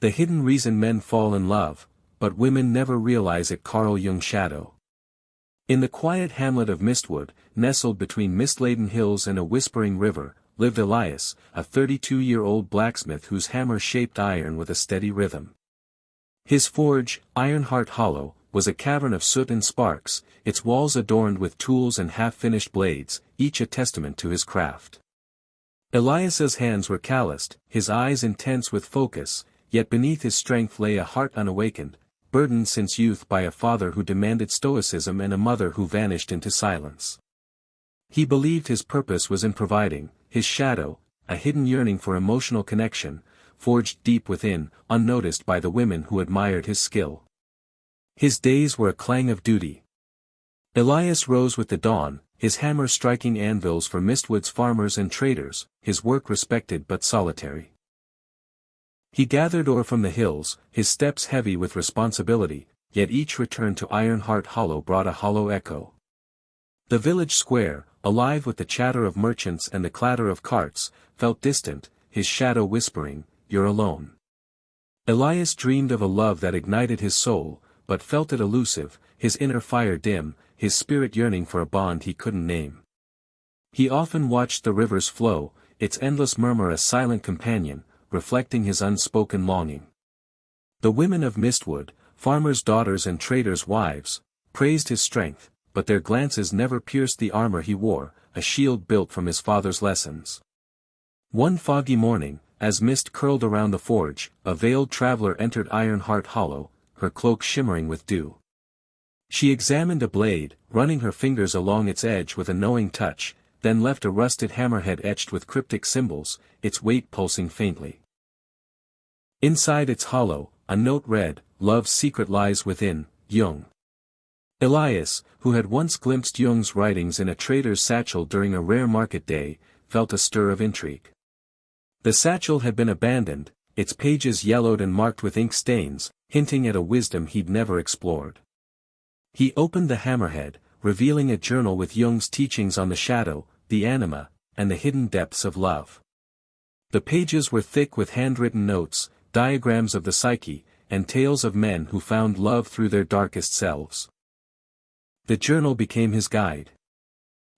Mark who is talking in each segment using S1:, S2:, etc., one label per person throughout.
S1: The hidden reason men fall in love, but women never realize it. Jung Shadow. In the quiet hamlet of Mistwood, nestled between mist-laden hills and a whispering river, lived Elias, a 32-year-old blacksmith whose hammer shaped iron with a steady rhythm. His forge, Ironheart Hollow, was a cavern of soot and sparks, its walls adorned with tools and half-finished blades, each a testament to his craft. Elias's hands were calloused, his eyes intense with focus, yet beneath his strength lay a heart unawakened, burdened since youth by a father who demanded stoicism and a mother who vanished into silence. He believed his purpose was in providing, his shadow, a hidden yearning for emotional connection, forged deep within, unnoticed by the women who admired his skill. His days were a clang of duty. Elias rose with the dawn, his hammer striking anvils for Mistwood's farmers and traders, his work respected but solitary. He gathered ore from the hills, his steps heavy with responsibility, yet each return to Ironheart Hollow brought a hollow echo. The village square, alive with the chatter of merchants and the clatter of carts, felt distant, his shadow whispering, "You're alone." Elias dreamed of a love that ignited his soul, but felt it elusive, his inner fire dim, his spirit yearning for a bond he couldn't name. He often watched the river's flow, its endless murmur a silent companion, reflecting his unspoken longing. The women of Mistwood, farmers' daughters and traders' wives, praised his strength, but their glances never pierced the armor he wore, a shield built from his father's lessons. One foggy morning, as mist curled around the forge, a veiled traveler entered Ironheart Hollow, her cloak shimmering with dew. She examined a blade, running her fingers along its edge with a knowing touch, then left a rusted hammerhead etched with cryptic symbols, its weight pulsing faintly. Inside its hollow, a note read, "Love's secret lies within, Jung." Elias, who had once glimpsed Jung's writings in a trader's satchel during a rare market day, felt a stir of intrigue. The satchel had been abandoned, its pages yellowed and marked with ink stains, hinting at a wisdom he'd never explored. He opened the hammerhead, revealing a journal with Jung's teachings on the shadow, the anima, and the hidden depths of love. The pages were thick with handwritten notes, diagrams of the psyche, and tales of men who found love through their darkest selves. The journal became his guide.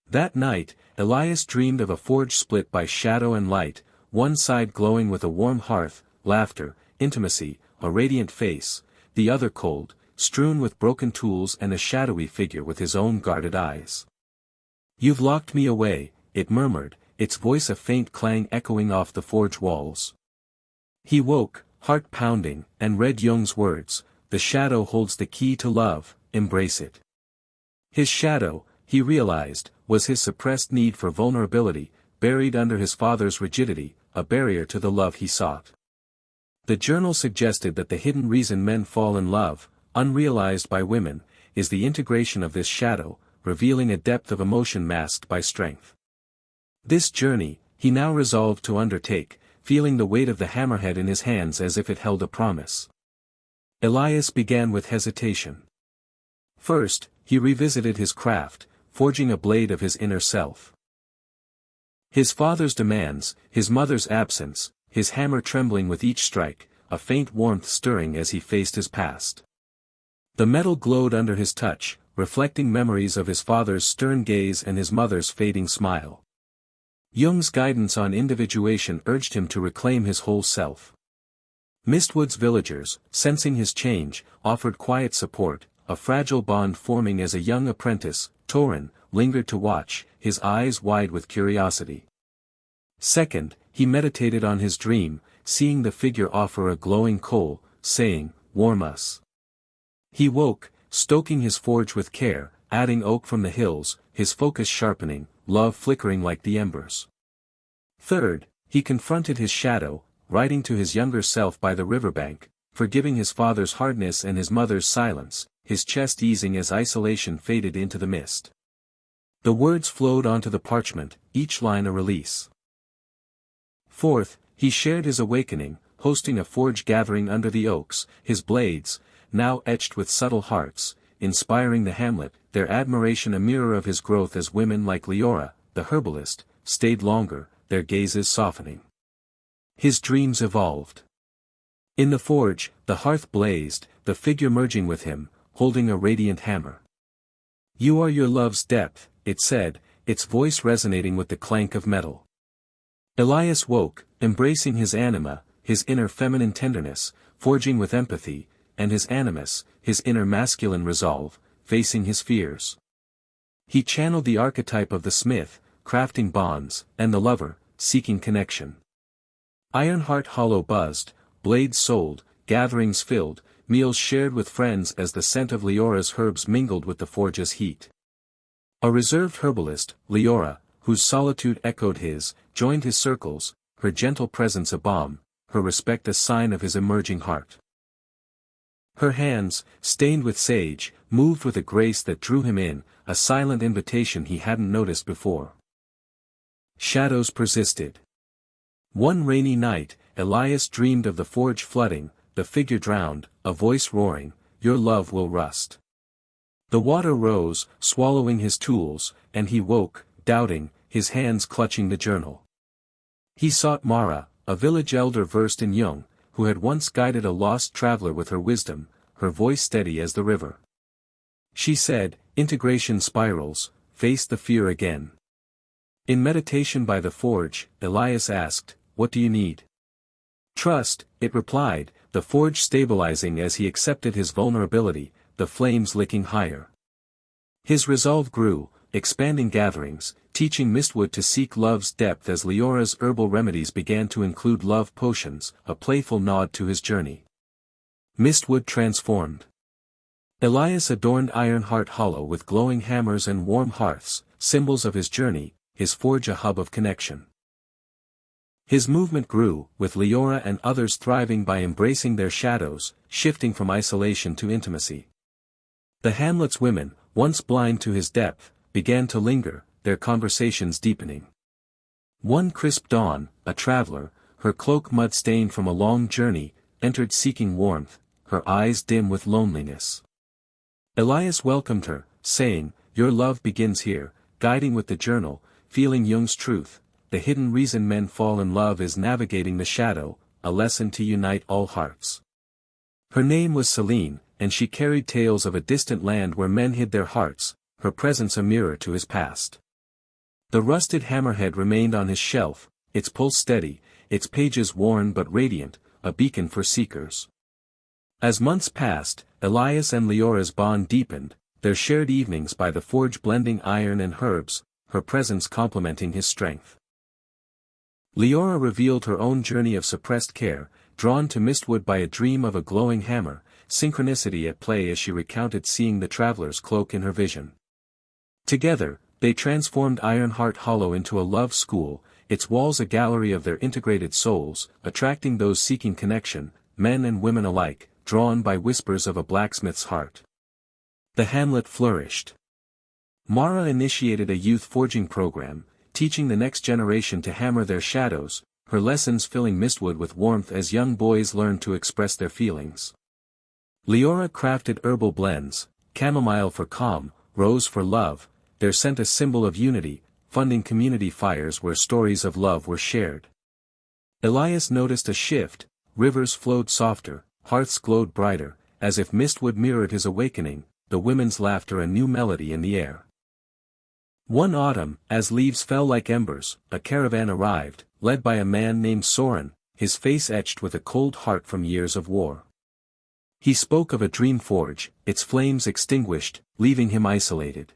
S1: That night, Elias dreamed of a forge split by shadow and light, one side glowing with a warm hearth, laughter, intimacy, a radiant face, the other cold, strewn with broken tools and a shadowy figure with his own guarded eyes. "You've locked me away," it murmured, its voice a faint clang echoing off the forge walls. He woke, heart pounding, and read Jung's words, "The shadow holds the key to love, embrace it." His shadow, he realized, was his suppressed need for vulnerability, buried under his father's rigidity, a barrier to the love he sought. The journal suggested that the hidden reason men fall in love, unrealized by women, is the integration of this shadow, revealing a depth of emotion masked by strength. This journey, he now resolved to undertake, feeling the weight of the hammerhead in his hands as if it held a promise. Elias began with hesitation. First, he revisited his craft, forging a blade of his inner self. His father's demands, his mother's absence, his hammer trembling with each strike, a faint warmth stirring as he faced his past. The metal glowed under his touch, reflecting memories of his father's stern gaze and his mother's fading smile. Jung's guidance on individuation urged him to reclaim his whole self. Mistwood's villagers, sensing his change, offered quiet support, a fragile bond forming as a young apprentice, Soren, lingered to watch, his eyes wide with curiosity. Second, he meditated on his dream, seeing the figure offer a glowing coal, saying, "Warm us." He woke, stoking his forge with care, adding oak from the hills, his focus sharpening, love flickering like the embers. Third, he confronted his shadow, writing to his younger self by the riverbank, forgiving his father's hardness and his mother's silence, his chest easing as isolation faded into the mist. The words flowed onto the parchment, each line a release. Fourth, he shared his awakening, hosting a forge gathering under the oaks, his blades, now etched with subtle hearts, inspiring the hamlet, their admiration a mirror of his growth as women like Liora, the herbalist, stayed longer, their gazes softening. His dreams evolved. In the forge, the hearth blazed, the figure merging with him, holding a radiant hammer. "You are your love's depth," it said, its voice resonating with the clank of metal. Elias woke, embracing his anima, his inner feminine tenderness, forging with empathy, and his animus, his inner masculine resolve, facing his fears. He channeled the archetype of the smith, crafting bonds, and the lover, seeking connection. Ironheart Hollow buzzed, blades sold, gatherings filled, meals shared with friends as the scent of Liora's herbs mingled with the forge's heat. A reserved herbalist, Liora, whose solitude echoed his, joined his circles, her gentle presence a balm, her respect a sign of his emerging heart. Her hands, stained with sage, moved with a grace that drew him in, a silent invitation he hadn't noticed before. Shadows persisted. One rainy night, Elias dreamed of the forge flooding, the figure drowned, a voice roaring, "Your love will rust." The water rose, swallowing his tools, and he woke, doubting, his hands clutching the journal. He sought Mara, a village elder versed in Jung, who had once guided a lost traveler with her wisdom, her voice steady as the river. She said, "Integration spirals, face the fear again." In meditation by the forge, Elias asked, "What do you need?" "Trust," it replied, the forge stabilizing as he accepted his vulnerability, the flames licking higher. His resolve grew, expanding gatherings, teaching Mistwood to seek love's depth as Liora's herbal remedies began to include love potions, a playful nod to his journey. Mistwood transformed. Elias adorned Ironheart Hollow with glowing hammers and warm hearths, symbols of his journey, his forge a hub of connection. His movement grew, with Liora and others thriving by embracing their shadows, shifting from isolation to intimacy. The hamlet's women, once blind to his depth, began to linger, their conversations deepening. One crisp dawn, a traveler, her cloak mud-stained from a long journey, entered seeking warmth, her eyes dim with loneliness. Elias welcomed her, saying, "Your love begins here," guiding with the journal, feeling Jung's truth. The hidden reason men fall in love is navigating the shadow, a lesson to unite all hearts. Her name was Selene, and she carried tales of a distant land where men hid their hearts, her presence a mirror to his past. The rusted hammerhead remained on his shelf, its pulse steady, its pages worn but radiant, a beacon for seekers. As months passed, Elias and Liora's bond deepened, their shared evenings by the forge blending iron and herbs, her presence complementing his strength. Liora revealed her own journey of suppressed care, drawn to Mistwood by a dream of a glowing hammer, synchronicity at play as she recounted seeing the traveler's cloak in her vision. Together, they transformed Ironheart Hollow into a love school, its walls a gallery of their integrated souls, attracting those seeking connection, men and women alike, drawn by whispers of a blacksmith's heart. The hamlet flourished. Mara initiated a youth forging program, teaching the next generation to hammer their shadows, her lessons filling Mistwood with warmth as young boys learned to express their feelings. Liora crafted herbal blends, chamomile for calm, rose for love, their scent a symbol of unity, funding community fires where stories of love were shared. Elias noticed a shift, rivers flowed softer, hearths glowed brighter, as if Mistwood mirrored his awakening, the women's laughter a new melody in the air. One autumn, as leaves fell like embers, a caravan arrived, led by a man named Soren, his face etched with a cold heart from years of war. He spoke of a dream forge, its flames extinguished, leaving him isolated.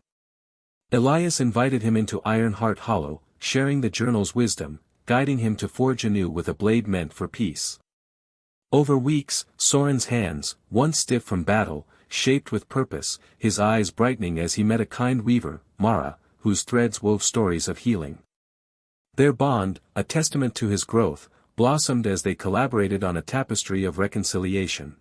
S1: Elias invited him into Ironheart Hollow, sharing the journal's wisdom, guiding him to forge anew with a blade meant for peace. Over weeks, Soren's hands, once stiff from battle, shaped with purpose, his eyes brightening as he met a kind weaver, Mara, whose threads wove stories of healing. Their bond, a testament to his growth, blossomed as they collaborated on a tapestry of reconciliation.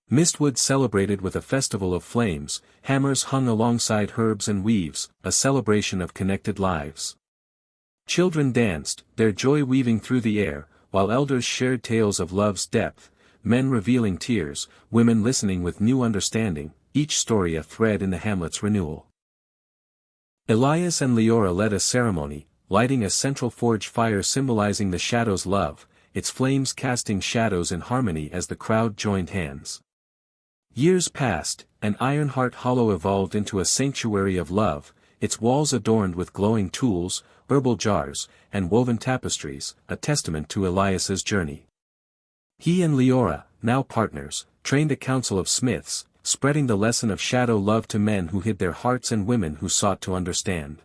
S1: Mistwood celebrated with a festival of flames, hammers hung alongside herbs and weaves, a celebration of connected lives. Children danced, their joy weaving through the air, while elders shared tales of love's depth, men revealing tears, women listening with new understanding, each story a thread in the hamlet's renewal. Elias and Liora led a ceremony, lighting a central forge fire symbolizing the shadow's love, its flames casting shadows in harmony as the crowd joined hands. Years passed, and Ironheart Hollow evolved into a sanctuary of love, its walls adorned with glowing tools, herbal jars, and woven tapestries, a testament to Elias's journey. He and Liora, now partners, trained a council of smiths, spreading the lesson of shadow love to men who hid their hearts and women who sought to understand.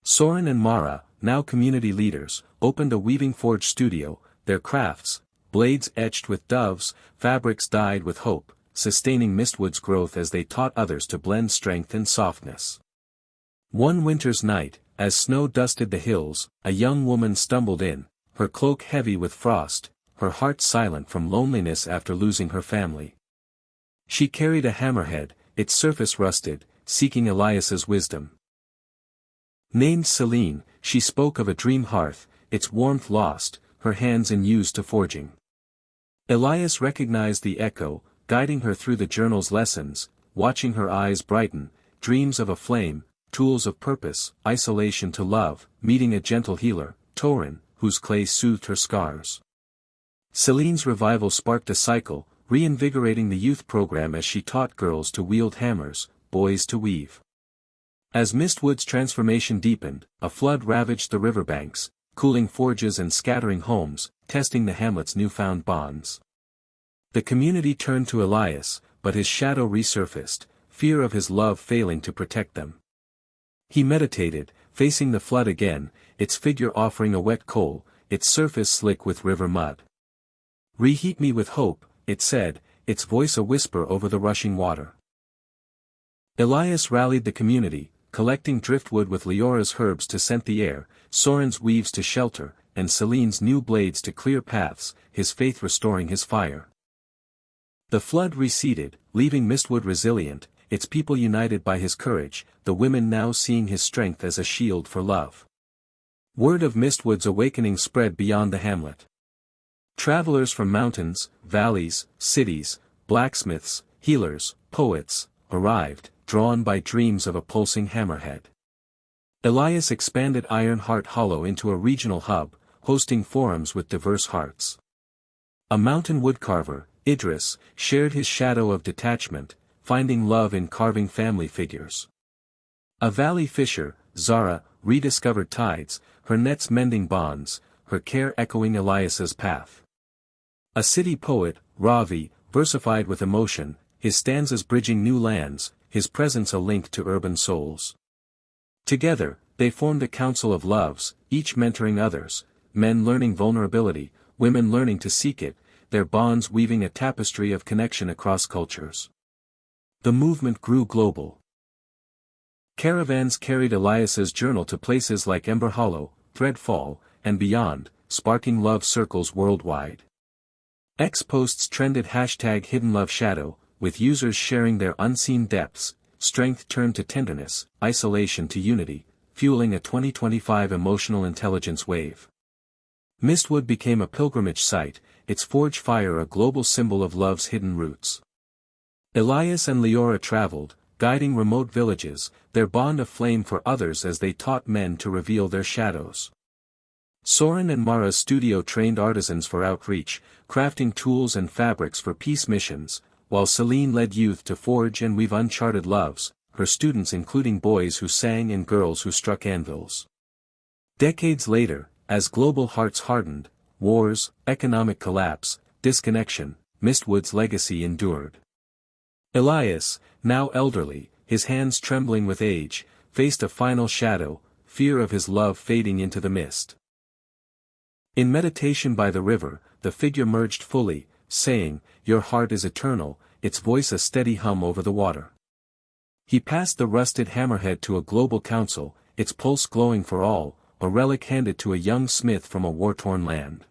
S1: Soren and Mara, now community leaders, opened a weaving forge studio, their crafts, blades etched with doves, fabrics dyed with hope, sustaining Mistwood's growth as they taught others to blend strength and softness. One winter's night, as snow dusted the hills, a young woman stumbled in, her cloak heavy with frost, her heart silent from loneliness after losing her family. She carried a hammerhead, its surface rusted, seeking Elias's wisdom. Named Selene, she spoke of a dream hearth, its warmth lost, her hands unused to forging. Elias recognized the echo, guiding her through the journal's lessons, watching her eyes brighten, dreams of a flame, tools of purpose, isolation to love, meeting a gentle healer, Soren, whose clay soothed her scars. Selene's revival sparked a cycle, reinvigorating the youth program as she taught girls to wield hammers, boys to weave. As Mistwood's transformation deepened, a flood ravaged the riverbanks, cooling forges and scattering homes, testing the hamlet's newfound bonds. The community turned to Elias, but his shadow resurfaced, fear of his love failing to protect them. He meditated, facing the flood again, its figure offering a wet coal, its surface slick with river mud. "Reheat me with hope," it said, its voice a whisper over the rushing water. Elias rallied the community, collecting driftwood with Liora's herbs to scent the air, Soren's weaves to shelter, and Selene's new blades to clear paths, his faith restoring his fire. The flood receded, leaving Mistwood resilient, its people united by his courage, the women now seeing his strength as a shield for love. Word of Mistwood's awakening spread beyond the hamlet. Travelers from mountains, valleys, cities, blacksmiths, healers, poets, arrived, drawn by dreams of a pulsing hammerhead. Elias expanded Ironheart Hollow into a regional hub, hosting forums with diverse hearts. A mountain woodcarver, Idris, shared his shadow of detachment, finding love in carving family figures. A valley fisher, Zara, rediscovered tides, her nets mending bonds, her care echoing Elias's path. A city poet, Ravi, versified with emotion, his stanzas bridging new lands, his presence a link to urban souls. Together, they formed a council of loves, each mentoring others, men learning vulnerability, women learning to seek it, their bonds weaving a tapestry of connection across cultures. The movement grew global. Caravans carried Elias's journal to places like Ember Hollow, Threadfall, and beyond, sparking love circles worldwide. X-posts trended #HiddenLoveShadow, with users sharing their unseen depths, strength turned to tenderness, isolation to unity, fueling a 2025 emotional intelligence wave. Mistwood became a pilgrimage site, its forge fire a global symbol of love's hidden roots. Elias and Liora traveled, guiding remote villages, their bond aflame for others as they taught men to reveal their shadows. Soren and Mara's studio trained artisans for outreach, crafting tools and fabrics for peace missions, while Selene led youth to forge and weave uncharted loves, her students including boys who sang and girls who struck anvils. Decades later, as global hearts hardened, wars, economic collapse, disconnection, Mistwood's legacy endured. Elias, now elderly, his hands trembling with age, faced a final shadow, fear of his love fading into the mist. In meditation by the river, the figure merged fully, saying, "Your heart is eternal," its voice a steady hum over the water. He passed the rusted hammerhead to a global council, its pulse glowing for all, a relic handed to a young smith from a war-torn land.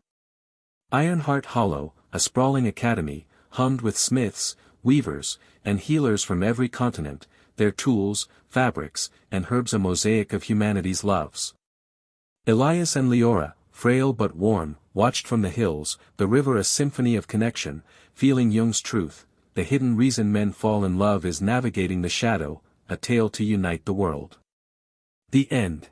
S1: Ironheart Hollow, a sprawling academy, hummed with smiths, weavers, and healers from every continent, their tools, fabrics, and herbs a mosaic of humanity's loves. Elias and Liora, frail but warm, watched from the hills, the river a symphony of connection, feeling Jung's truth, the hidden reason men fall in love is navigating the shadow, a tale to unite the world. The end.